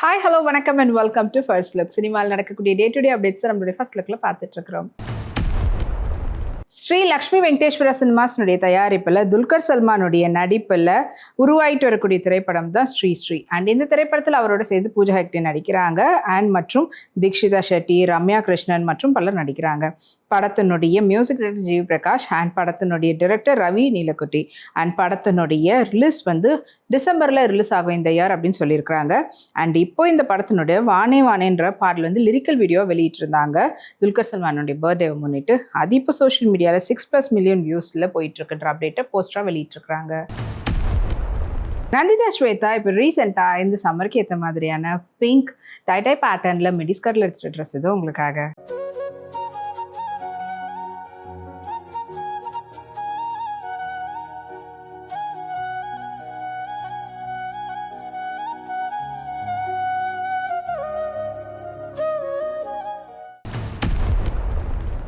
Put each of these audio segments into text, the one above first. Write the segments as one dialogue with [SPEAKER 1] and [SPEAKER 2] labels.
[SPEAKER 1] Hi hello வணக்கம் and welcome to first look. சினிமாவில் நடக்கக்கூடிய டே டு டே அப்டேட்ஸ் நம்மளுடைய ஃபர்ஸ்ட் லுக்கில் பார்த்துட்டு இருக்கிறோம். ஸ்ரீ லக்ஷ்மி வெங்கடேஸ்வர சினிமாஸ்னுடைய தயாரிப்பில் துல்கர் சல்மானுடைய நடிப்பில் உருவாயிட்டு வரக்கூடிய திரைப்படம் தான் ஸ்ரீ. அண்ட் இந்த திரைப்படத்தில் அவரோட சேர்ந்து பூஜா ஹெக்டே நடிக்கிறாங்க. அண்ட் மற்றும் தீக்ஷிதா ஷெட்டி, ரம்யா கிருஷ்ணன் மற்றும் பலர் நடிக்கிறாங்க. படத்தினுடைய music director GV Prakash and படத்தினுடைய டைரக்டர் ரவி நீலக்குட்டி. அண்ட் படத்தினுடைய ரிலீஸ் வந்து டிசம்பரில் ரிலீஸ் ஆகும் இந்த இயர் அப்படின்னு சொல்லியிருக்கிறாங்க. அண்ட் இப்போ இந்த படத்தினுடைய வானே வானேன்ற பாடல் வந்து லிரிக்கல் வீடியோ வெளியிட்டிருந்தாங்க துல்கர் சல்மானுடைய பர்த்டேவை முன்னிட்டு. அது இப்போ சோஷியல் மீடியாவில் 6+ மில்லியன் வியூஸில் போயிட்டு இருக்குன்ற அப்டேட்டை போஸ்டராக வெளியிட்டிருக்கிறாங்க. நந்திதா ஸ்வேதா இப்போ ரீசெண்டாக இந்த சம்மருக்கு ஏற்ற மாதிரியான பிங்க் டை பேட்டர்னில் மிடிஸ்கர்ட்டில் எடுத்துகிட்ட ட்ரெஸ் இது உங்களுக்காக.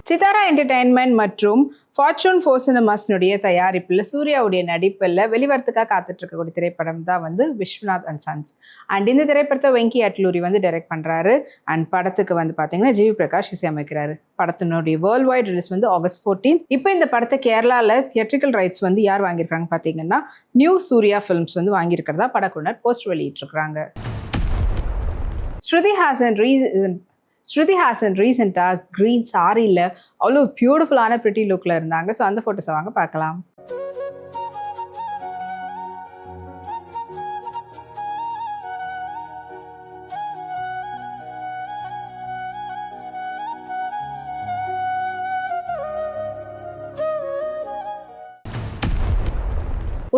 [SPEAKER 1] சிதாரா என்டர்டெயின்மெண்ட் மற்றும் ஃபார்ச்சூன் 4 சினிமாஸ்னுடைய தயாரிப்பில் சூர்யாவுடைய நடிப்பில் வெளிவரத்துக்காக காத்துட்டு இருக்கக்கூடிய திரைப்படம் தான் வந்து விஸ்வநாத் அண்ட் சன்ஸ். அண்ட் இந்த திரைப்படத்தை வெங்கி அட்லூரி வந்து டைரக்ட் பண்ணுறாரு. அண்ட் படத்துக்கு வந்து பார்த்தீங்கன்னா ஜிவி பிரகாஷ் இசையமைக்கிறாரு. படத்தினுடைய வேர்ல்டு வைட் ரிலீஸ் வந்து August 14. இப்போ இந்த படத்தை கேரளாவில் தியேட்ரிக்கல் ரைட்ஸ் வந்து யார் வாங்கியிருக்காங்க பார்த்தீங்கன்னா நியூ சூர்யா ஃபிலிம்ஸ் வந்து வாங்கியிருக்கிறதா படக்குழுவினர் போஸ்ட் வெளியிட்டிருக்கிறாங்க. ஸ்ருதி ஹாசன் ரீசெண்டாக க்ரீன் சாரியில் அவ்வளோ பியூட்டிஃபுல்லான ப்ரிட்டி லுக்கில் இருந்தாங்க. ஸோ அந்த ஃபோட்டோஸை வாங்க பார்க்கலாம்.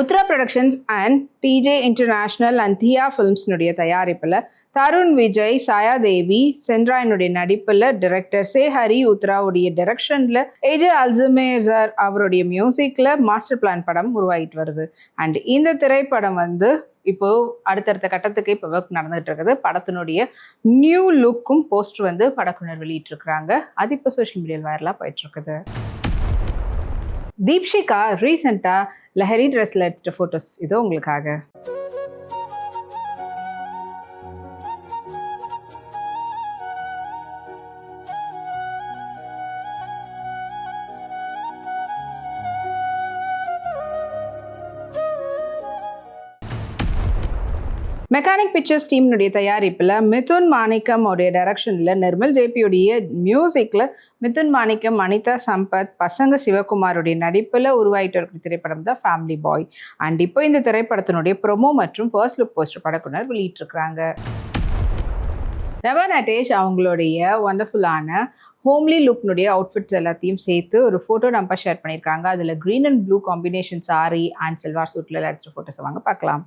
[SPEAKER 1] Uthra productions and DJ international and Dhiya ஃபிலிம்ஸ்னுடைய தயாரிப்பில் தருண் விஜய், சாயா தேவி, சென்ட்ராயினுடைய நடிப்பில் டைரக்டர் ஹரி உத்ராவுடைய டைரக்ஷனில் ஏஜே அல்சமேசர் அவருடைய மியூசிக்கில் மாஸ்டர் பிளான் படம் உருவாகிட்டு வருது. அண்ட் இந்த திரைப்படம் வந்து இப்போ அடுத்தடுத்த கட்டத்துக்கு இப்போ ஒர்க் நடந்துகிட்டு இருக்குது. படத்தினுடைய நியூ லுக்கும் போஸ்டர் வந்து படக்குழுவினர் வெளியிட்டிருக்கிறாங்க. அது இப்போ சோஷியல் மீடியாவில் வைரலாக போயிட்டுருக்குது. தீப்ஷிகா ரீசெண்டாக லஹரி ட்ரெஸ்ஸில் எடுத்துகிட்ட ஃபோட்டோஸ் இதோ உங்களுக்காக. மெக்கானிக் பிக்சர்ஸ் டீம்னுடைய தயாரிப்பில் மிதுன் மாணிக்கம் உடைய டைரக்ஷனில் நிர்மல் ஜேபியுடைய மியூசிக்கில் மிதுன் மாணிக்கம், அனிதா சம்பத், பசங்க சிவகுமாருடைய நடிப்பில் உருவாகிட்டு இருக்கிற திரைப்படம் தான் ஃபேமிலி பாய். அண்ட் இப்போ இந்த திரைப்படத்தினுடைய ப்ரொமோ மற்றும் ஃபர்ஸ்ட் லுக் போஸ்டர் படக்குழுவினர் வெளியிட்டிருக்கிறாங்க. நவா நட்டேஷ் அவங்களுடைய ஒண்டர்ஃபுல்லான ஹோம்லி லுக்னுடைய அவுட்ஃபிட்ஸ் எல்லாத்தையும் சேர்த்து ஒரு ஃபோட்டோ நம்ம ஷேர் பண்ணியிருக்காங்க. அதில் green and blue combination sari and salwar சூட்டில் எடுத்துகிற ஃபோட்டோஸை வாங்க பார்க்கலாம்.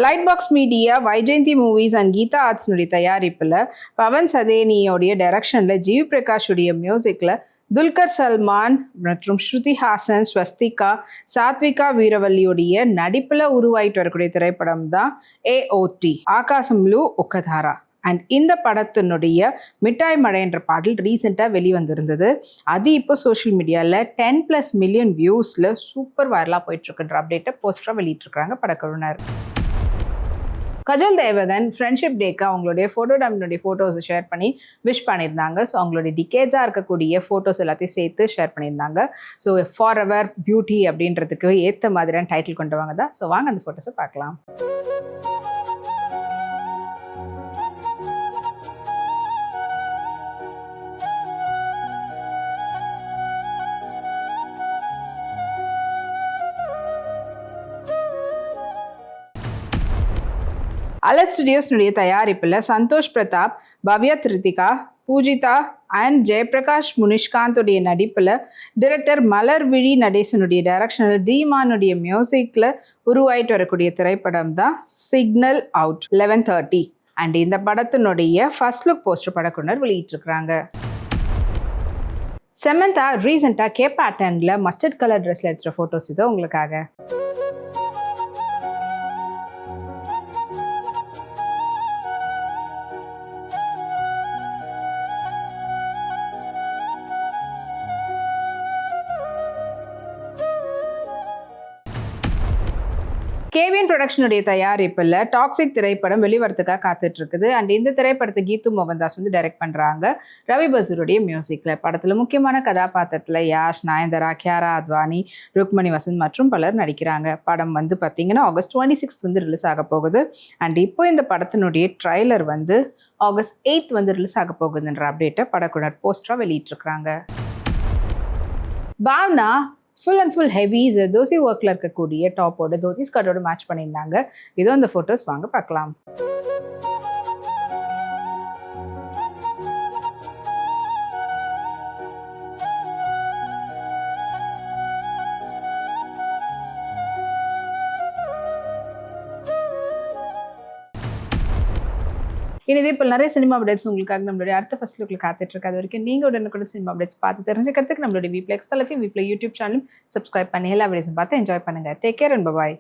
[SPEAKER 1] Light box media, Vyjayanthi movies and Geetha ஆர்ட்ஸ்னுடைய தயாரிப்பில் பவன் சதேனியோடைய டைரக்ஷனில் ஜிவி பிரகாஷுடைய மியூசிக்கில் துல்கர் சல்மான் மற்றும் ஸ்ருதி ஹாசன், ஸ்வஸ்திகா, சாத்விகா வீரவல்லியுடைய நடிப்பில் உருவாயிட்டு வரக்கூடிய திரைப்படம் தான் AOT ஆகாசம்லு ஒக்கதாரா. அண்ட் இந்த படத்தினுடைய மிட்டாய் மழை என்ற பாடல் ரீசெண்டாக வெளிவந்திருந்தது. அது இப்போ சோஷியல் மீடியாவில் 10+ மில்லியன் வியூஸில் சூப்பர் வைரலாக போயிட்டுருக்குன்ற அப்டேட்டை போஸ்டராக வெளியிட்டிருக்கிறாங்க படக்குழுவினர். கஜல் தேவகன் ஃப்ரெண்ட்ஷிப் டேக்கு அவங்களுடைய ஃபோட்டோ டம்னுடைய ஃபோட்டோஸை ஷேர் பண்ணி விஷ் பண்ணியிருந்தாங்க. ஸோ அவங்களுடைய டிகேட்ஸாக இருக்கக்கூடிய ஃபோட்டோஸ் எல்லாத்தையும் சேர்த்து ஷேர் பண்ணியிருந்தாங்க. ஸோ ஃபார் எவர் பியூட்டி அப்படின்றதுக்கு ஏற்ற மாதிரியான டைட்டில் கொண்டவங்க தான். ஸோ வாங்க அந்த ஃபோட்டோஸை பார்க்கலாம். அலர்ட் ஸ்டுடியோஸ்னுடைய தயாரிப்பில் சந்தோஷ் பிரதாப், பவ்யா திருத்திகா, பூஜிதா அண்ட் ஜெயபிரகாஷ் முனிஷ்காந்துடைய நடிப்பில் டைரக்டர் மலர்விழி நடேசனுடைய டைரக்ஷனில் தீமானுடைய மியூசிக்கில் உருவாயிட்டு வரக்கூடிய திரைப்படம் தான் சிக்னல் அவுட் 11:30. அண்ட் இந்த படத்தினுடைய ஃபர்ஸ்ட் லுக் போஸ்டர் படக்குழுவினர் வெளியிட்டிருக்கிறாங்க. சமந்தா ரீசெண்டாக கே பேட்டர்னில் மஸ்டர்ட் கலர் ட்ரெஸ்ஸில் எடுத்துகிற ஃபோட்டோஸ் இதோ உங்களுக்காக. கேவிஎன் ப்ரொடக்ஷனுடைய தயாரிப்பில் டாக்ஸிக் திரைப்படம் வெளிவரத்துக்காக காத்துட்டு இருக்குது. அண்ட் இந்த திரைப்படத்தை கீது மோகன்தாஸ் வந்து டைரக்ட் பண்ணுறாங்க ரவி பசூருடைய மியூசிக்கில். படத்தில் முக்கியமான கதாபாத்திரத்தில் யாஷ், நயன்தாரா, கியாரா அத்வானி, ருக்மணி வசந்த் மற்றும் பலர் நடிக்கிறாங்க. படம் வந்து பார்த்தீங்கன்னா ஆகஸ்ட் 26 வந்து ரிலீஸ் ஆக போகுது. அண்ட் இப்போ இந்த படத்தினுடைய ட்ரைலர் வந்து ஆகஸ்ட் 8 வந்து ரிலீஸ் ஆக போகுதுன்ற அப்டேட்டை படக்குனர் போஸ்டராக வெளியிட்டிருக்கிறாங்க. பாவ்னா ஃபுல் அண்ட் ஃபுல் ஹெவிஸ் தோசி ஒர்க்கில் இருக்கக்கூடிய டாப்போட தோதி ஸ்கர்ட்டோட மேட்ச் பண்ணியிருந்தாங்க. இதோ அந்த ஃபோட்டோஸ் வாங்க பார்க்கலாம். இதே இப்போ நிறைய சினிமா அப்டேட்ஸ் உங்களுக்காக நம்மளுடைய அடுத்த ஃபர்ஸ்ட் லுக்கில் காத்துட்டு இருக்கு. அது வரைக்கும் நீங்கள் உடனுக்குடன் சினிமா அப்டேட்ஸ் பார்த்து தெரிஞ்சுக்கிறதுக்கு நம்மளுடைய வீப்ளெக்ஸ் தளத்தையும் வீப்ளை யூடியூப் சேனலும் சப்ஸ்கிரைப் பண்ணி எல்லா வீடியோஸும் பார்த்து என்ஜாய் பண்ணுங்கள். Take care and bye.